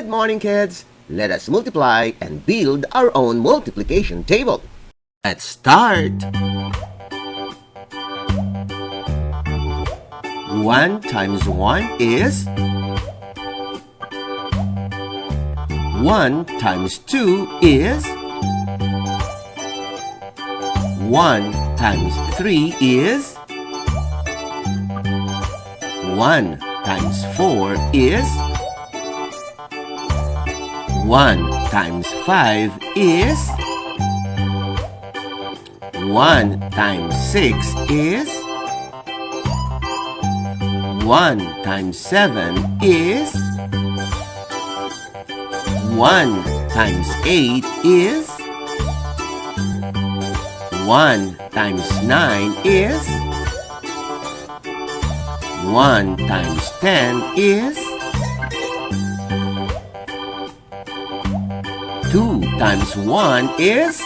Good morning, kids! Let us multiply and build our own multiplication table. Let's start! 1 times 1 is 1 times 2 is 1 times 3 is 1 times 4 is 1 times 5 is 1 times 6 is 1 times 7 is 1 times 8 is 1 times 9 is 1 times 10 is 2 times 1 is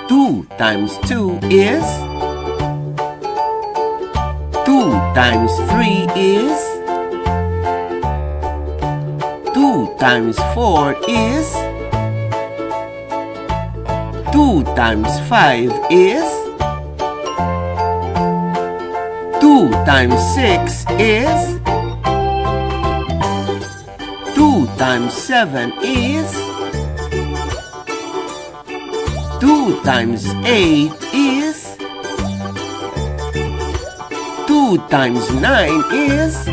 2 times 2 is 2 times 3 is 2 times 4 is 2 times 5 is 2 times 6 is 2 times 7 is 2 times 8 is 2 times 9 is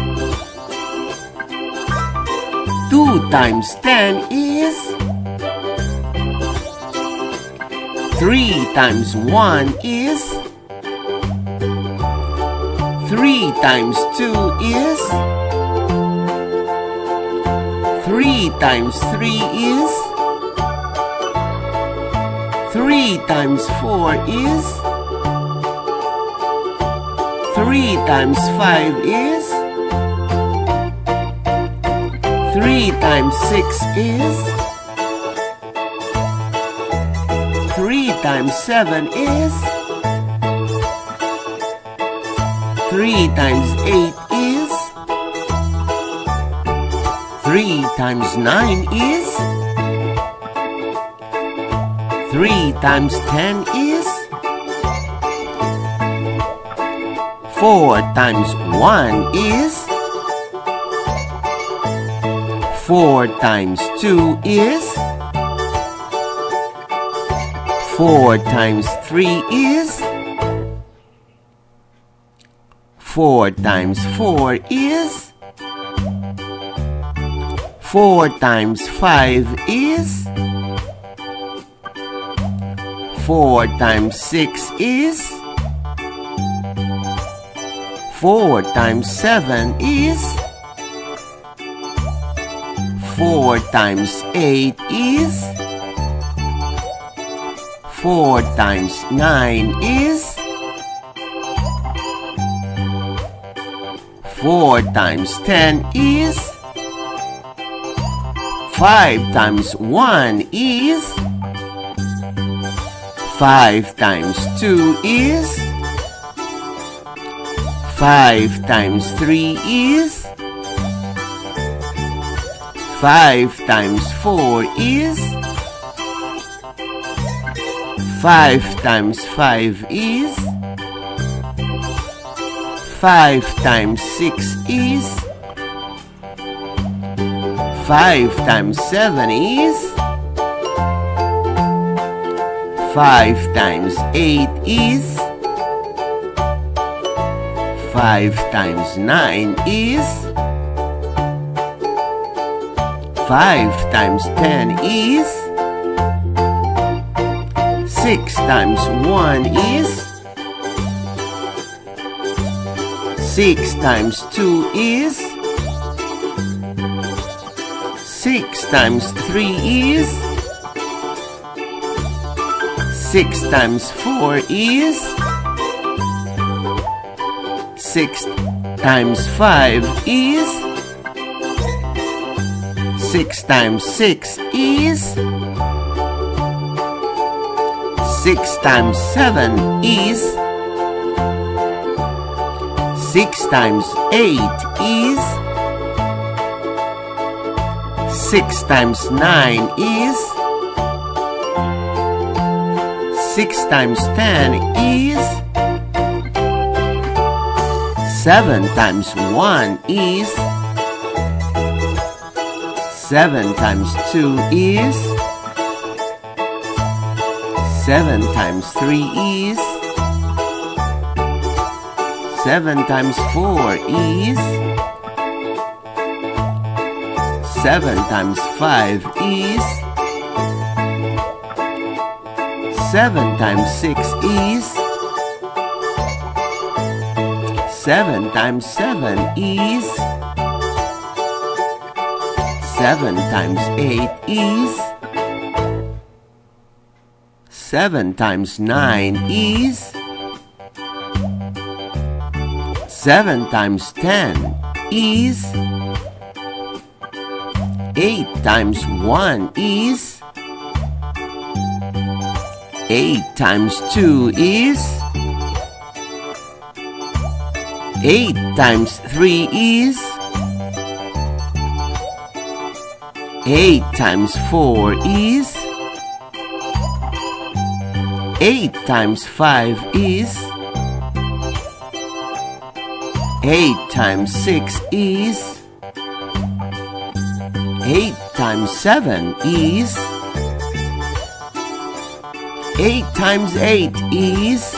2 times 10 is 3 times 1 is 3 times 2 is 3 times 3 is 3 times 4 is 3 times 5 is 3 times 6 is 3 times 7 is 3 times 8 is 3 times 9 is 3 times 10 is 4 times 1 is 4 times 2 is 4 times 3 is 4 times 4 is 4 times 5 is 4 times 6 is 4 times 7 is 4 times 8 is 4 times 9 is 4 times 10 is 5 times 1 is 5 times 2 is 5 times 3 is 5 times 4 is 5 times 5 is 5 times 6 is 5 times 7 is 5 times 8 is 5 times 9 is 5 times 10 is 6 times 1 is 6 times 2 is 6 times 3 is 6 times 4 is 6 times 5 is 6 times 6 is 6 times 7 is 6 times 8 is 6 times 9 is 6 times 10 is 7 times 1 is 7 times 2 is 7 times 3 is 7 times 4 is 7 times 5 is 7 times 6 is 7 times 7 is 7 times 8 is 7 times 9 is 7 times 10 is 8 times 1 is 8 times 2 is 8 times 3 is 8 times 4 is 8 times 5 is 8 times 6 is 8 times 7 is 8 times 8 is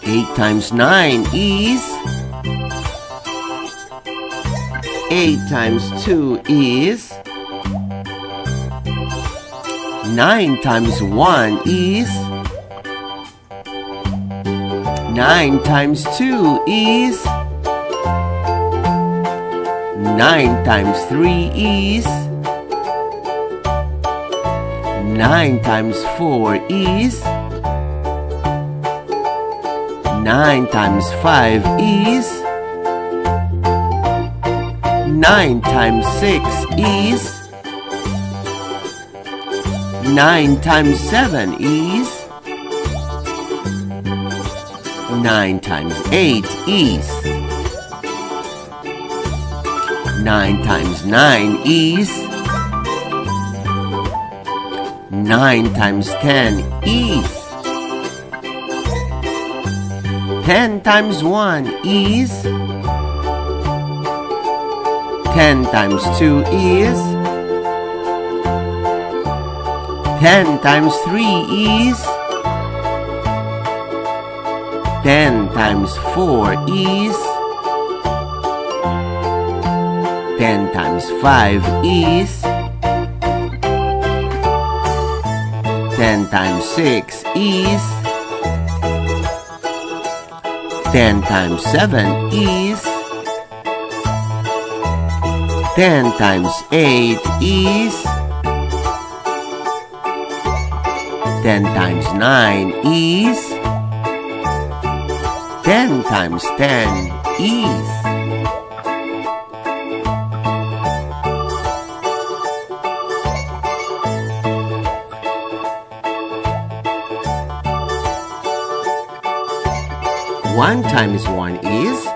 8 times 9 is 8 times 2 is 9 times 1 is 9 times 2 is 9 times 3 is 9 times 4 is 9 times 5 is 9 times 6 is 9 times 7 is 9 times 8 is 9 times 9 is 9 times 10 is 10 times 1 is 10 times 2 is 10 times 3 is 10 times 4 is 10 times 5 is 10 times 6 is 10 times 7 is 10 times 8 is 10 times 9 is 10 times 10 is 1 times 1 is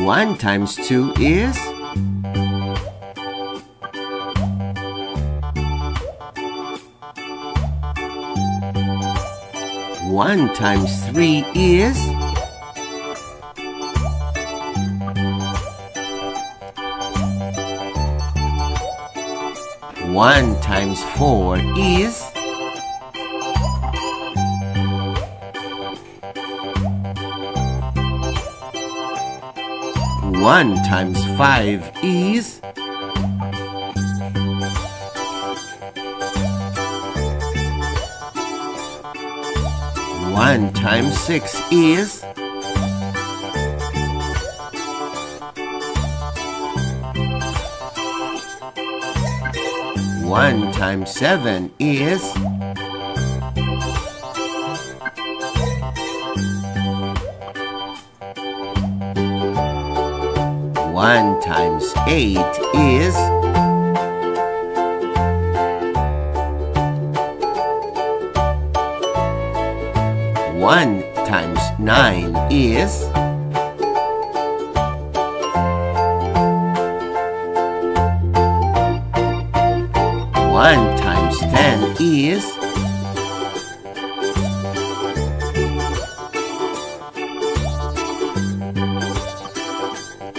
1 times 2 is 1 times 3 is 1 times 4 is 1 times 5 is 1 times 6 is 1 times 7 is 1 times 8 is 1 1 times 9 is 1 times 10 is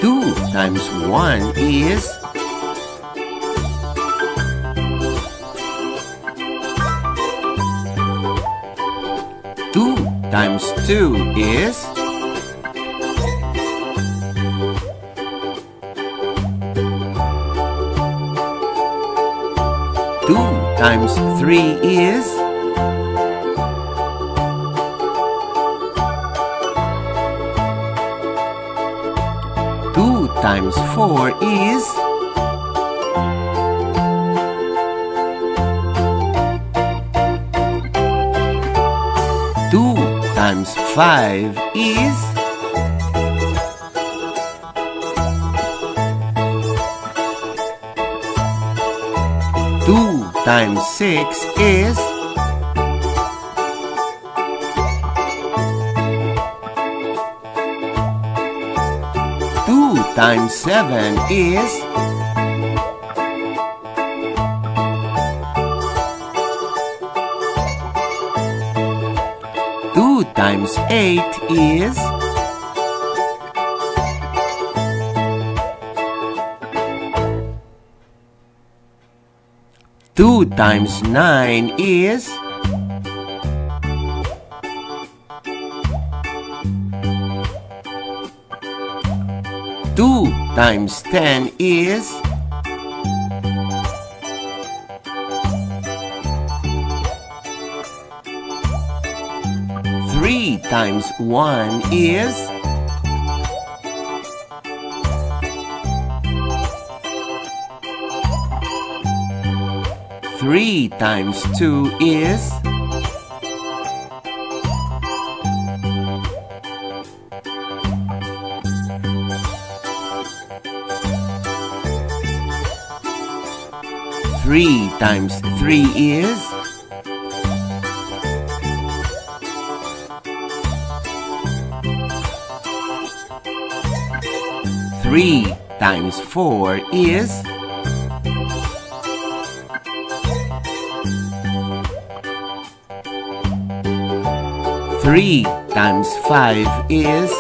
2 times 1 is 2 times 2 is 2 times 3 is 2 times 4 is 2 times 5 is 2 times 6 is 2 times 7 is 2 times 8 is 2 times 9 is 2 times 10 is 3 times 1 is 3 times 2 is 3 times 3 is 3 times 4 is 3 times 5 is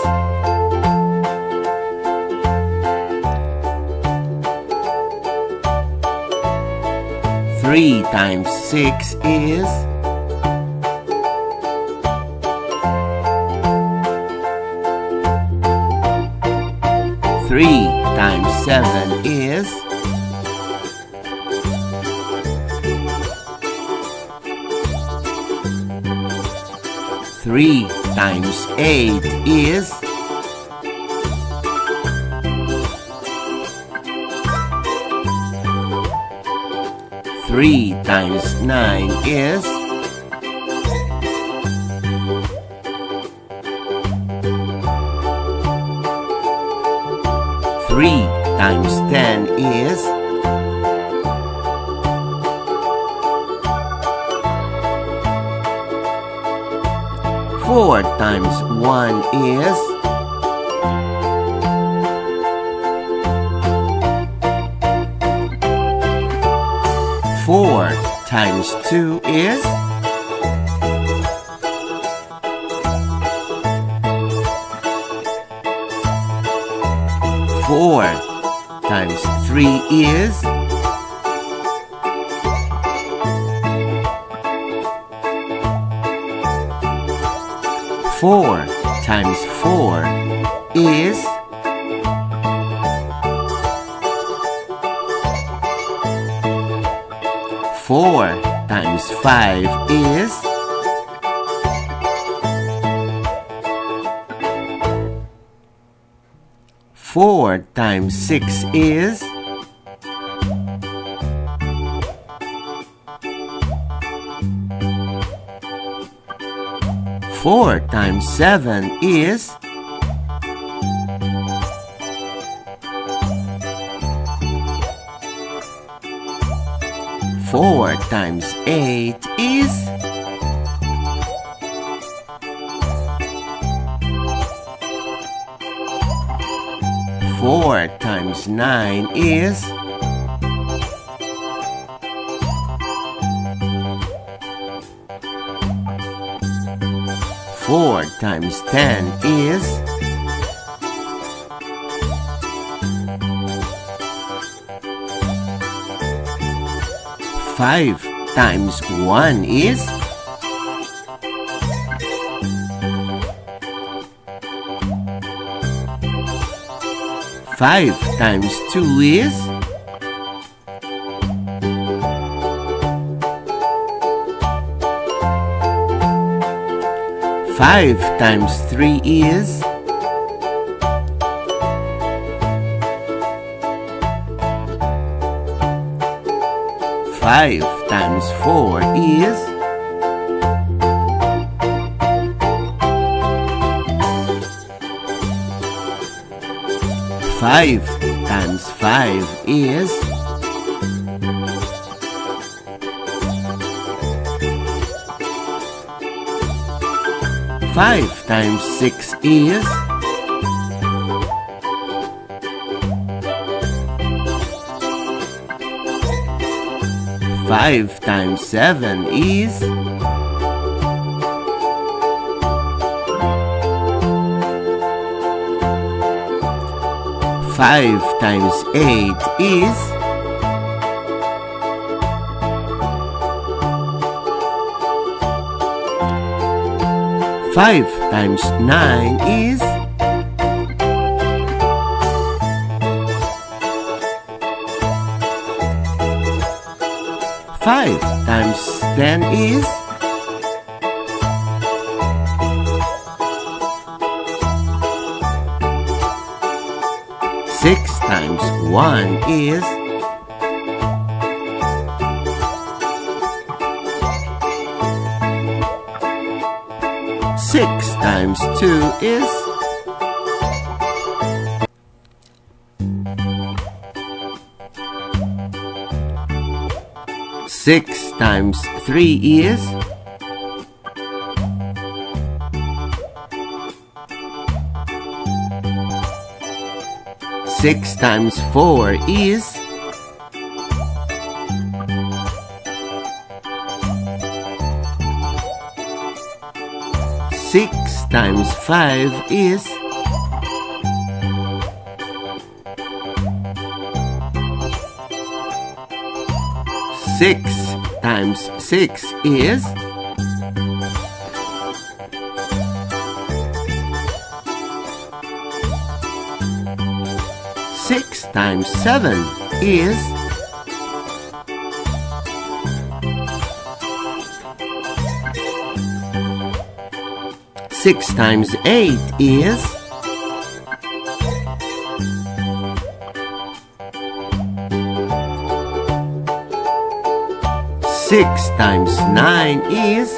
3 times 6 is 3 times 7 is 3 times 8 is 3 times 9 is 3 times 10 is 4 times 1 is 4 times 2 is 4 times 3 is 4 times 4 is 4 times 5 is 4 times 6 is 4 times 7 is 4 times 8 is 4 times 9 is 4 times 10 is 5 times 1 is 5 times 2 is 5 times 3 is 5 times 4 is 5 times 5 is 5 times 6 is 5 times 7 is 5 times 8 is 5 times 9 is 5 times 10 is 6 times 1 is 6 times 2 is 6 times 3 is 6 times 4 is 6 times 5 is 6 times 6 is 6 times 7 is 6 times 8 is 6 times 9 is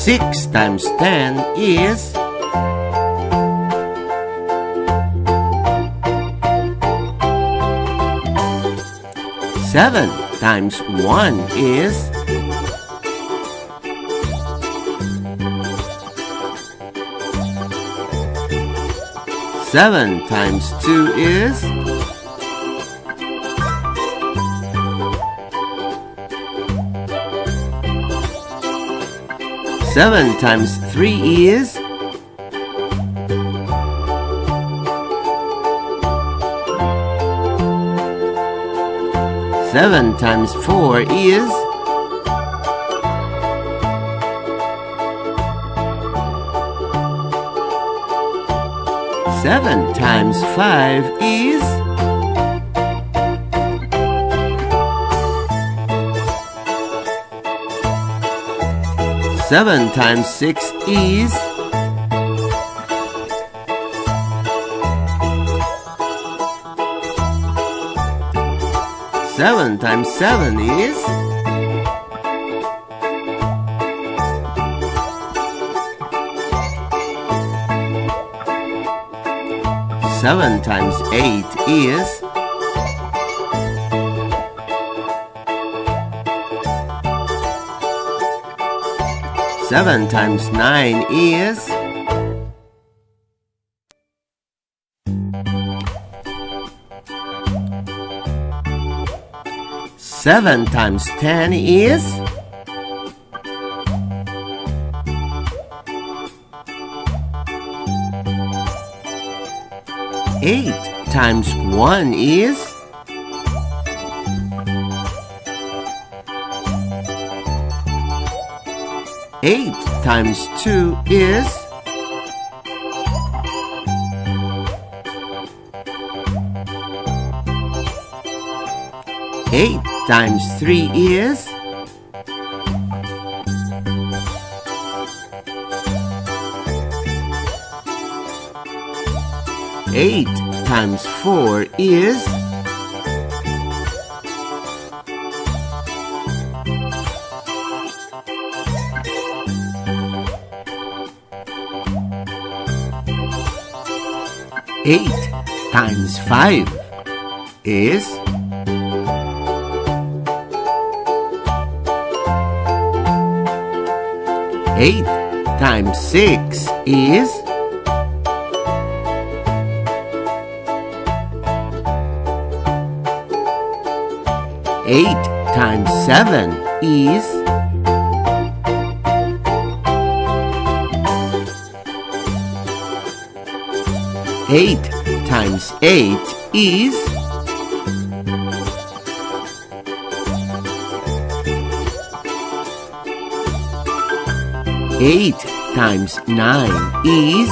6 times 10 is 7 times 1 is 7 times 2 is 7 times 3 is 7 times 4 is 7 times 5 is 7 times 6 is 7 times 7 is 7 times 8 is 7 7 times 9 is 7 times 10 is 8 times 1 is 8 times 2 is 8 times 3 is 8 times 4 is 8 times 5 is 8 times 6 is 8 times 7 is 8 times 8 is 8 times 9 is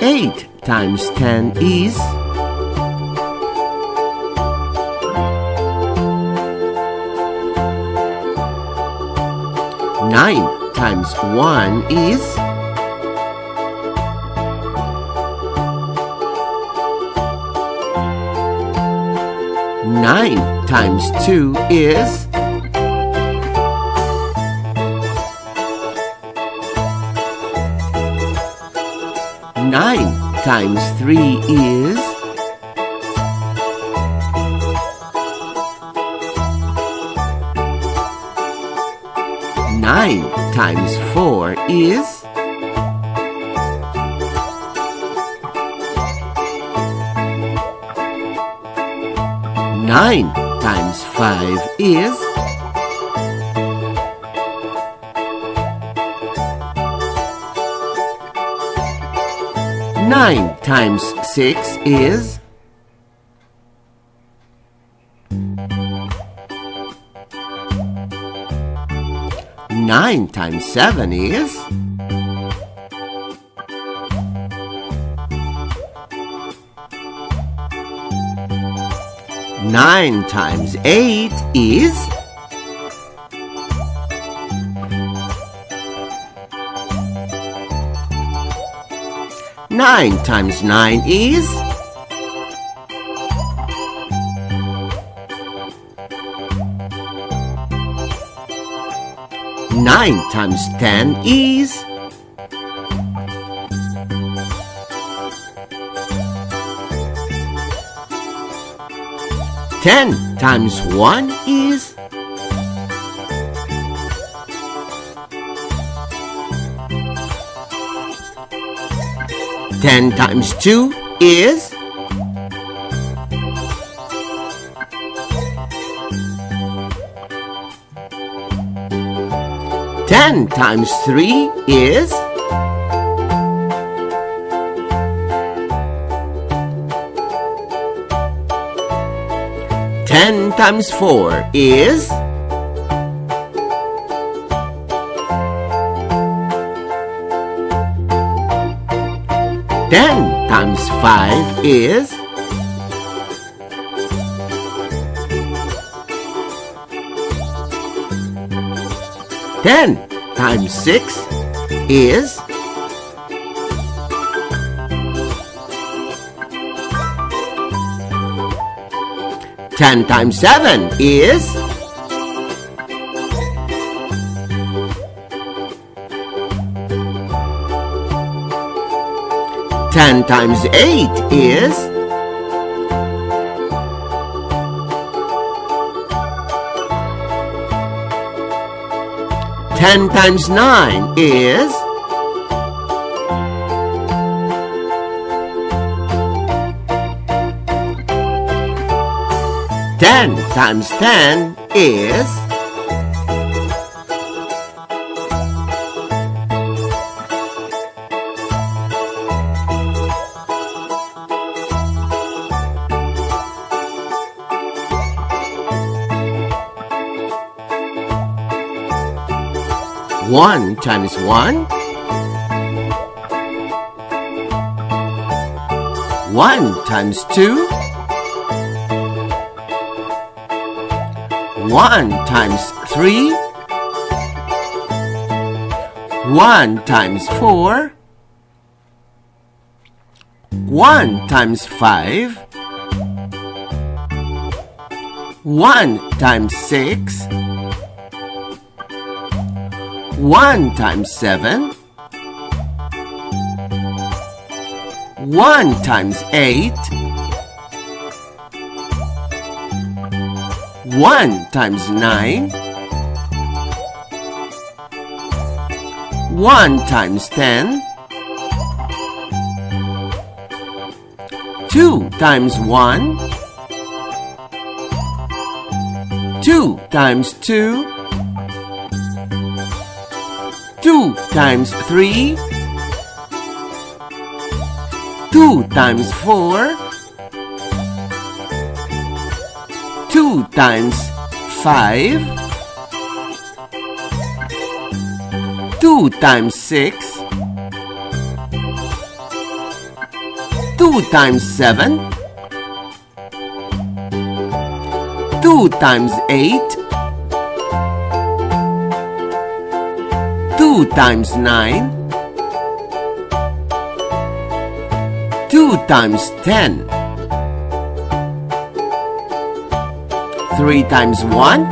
8 times 10 is 9 times 1 is 9 times 2 is 9 times 3 is 9 times 4 is 9 times 5 is 9 times 6 is 9 times 7 is 9 times 8 is 9 times 9 is 9 times 10 is 10 times 1 is 10 times 2 is 10 times 3 is 10 times 4 is 10 times 5 is 10 times 6 is 10 times 7 is 10 times 8 is 10 times 9 is... Ten times 10 is... One times 1. 1 times 2. 1 times 3. 1 times 4. 1 times 5. 1 times 6. 1 times 7. 1 times 8. 1 times 9. 1 times 10. 2 times 1. 2 times 2. 2 times 3. 2 times 4. 2 times 5. 2 times 6. 2 times 7. 2 times 8. 2 times 9. 2 times 10. 3 times 1.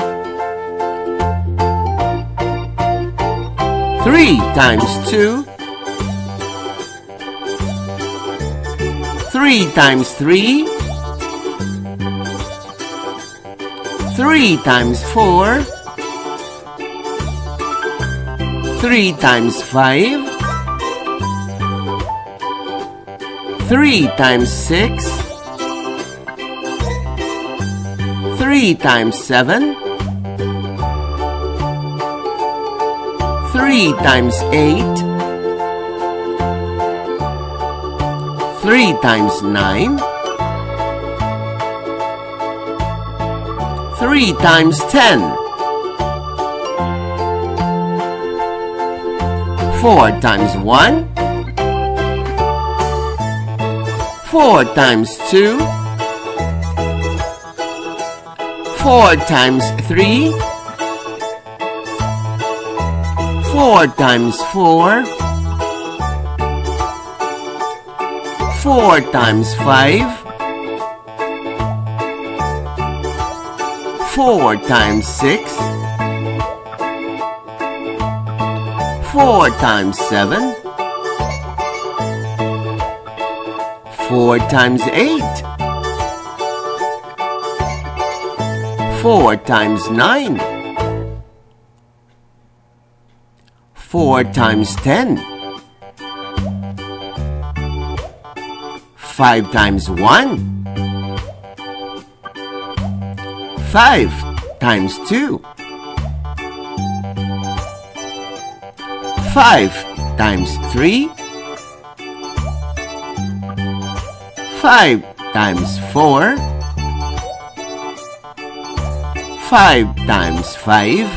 3 times 2. 3 times 3. 3 times 4. 3 times 5. 3 times 6. 3 times 7. 3 times 8. 3 times 9. 3 times 10. 4 times 1. 4 times 2. 4 times 3. 4 times 4. 4 times 5. 4 times 6. 4 times 7. 4 times 8. 4 times 9. 4 times 10. 5 times 1. 5 times 2. 5 times 3. 5 times 4. 5 times 5.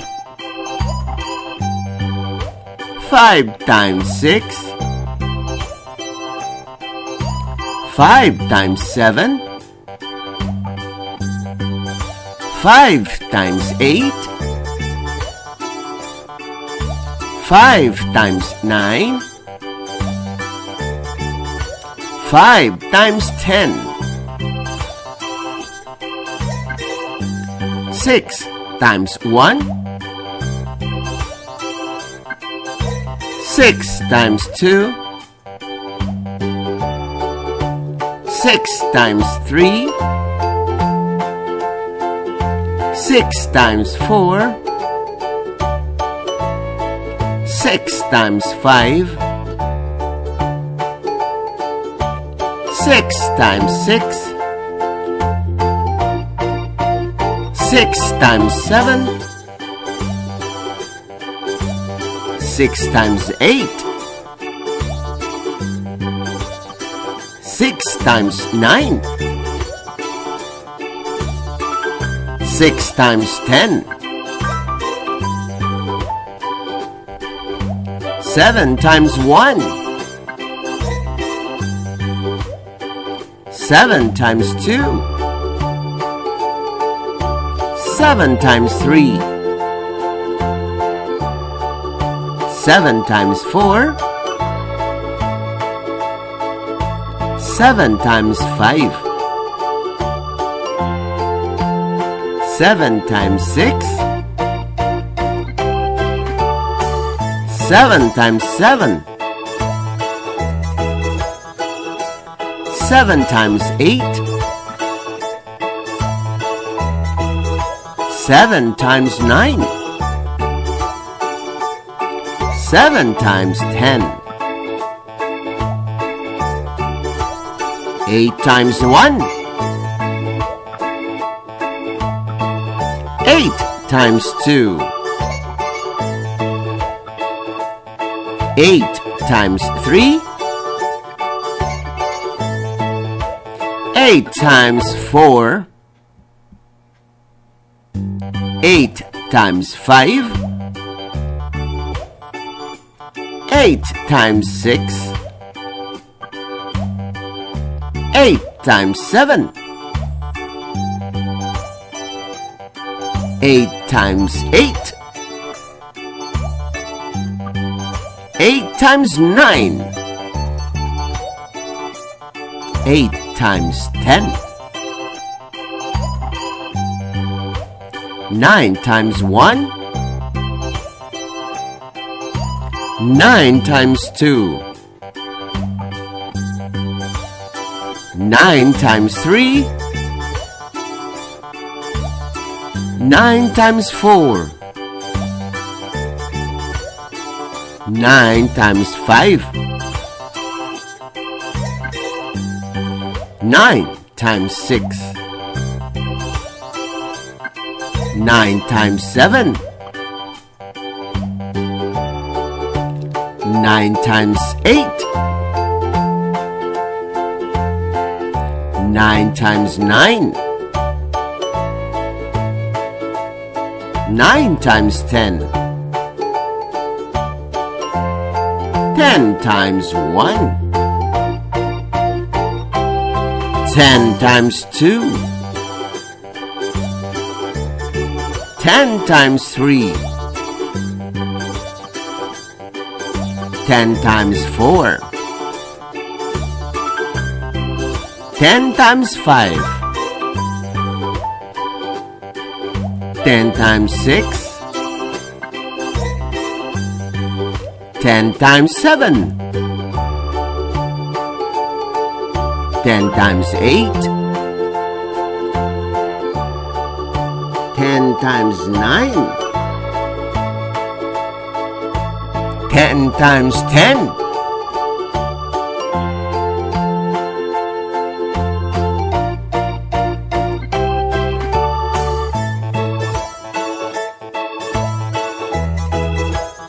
5 times 6. 5 times 7. 5 times 8. 5 times 9. 5 times 10. 6 times 1. 6 times 2. 6 times 3. 6 times 4. 6 times 5. 6 times 6. 6 times 7. 6 times 8. 6 times 9. 6 times 10. 7 times 1. 7 times 2. 7 times 3. 7 times 4. 7 times 5. 7 times 6. 7 times 7. 7 times 8. 7 times 9. 7 times 10. 8 times 1. 8 times 2. 8 times 3. 8 times 4. 8 times 5. 8 times 6. 8 times 7. 8 times 8. 8 times 9. 8 times 10. 9 times 1. 9 times 2. 9 times 3. 9 times 4. 9 times 5. 9 times 6. 9 times 7. 9 times 8. 9 times 9. 9 times 10. 10 times 1. 10 times 2. 10 times 3. 10 times 4. 10 times 5. 10 times 6. 10 times 7. 10 times 8. 10 times 9. 10 times 10.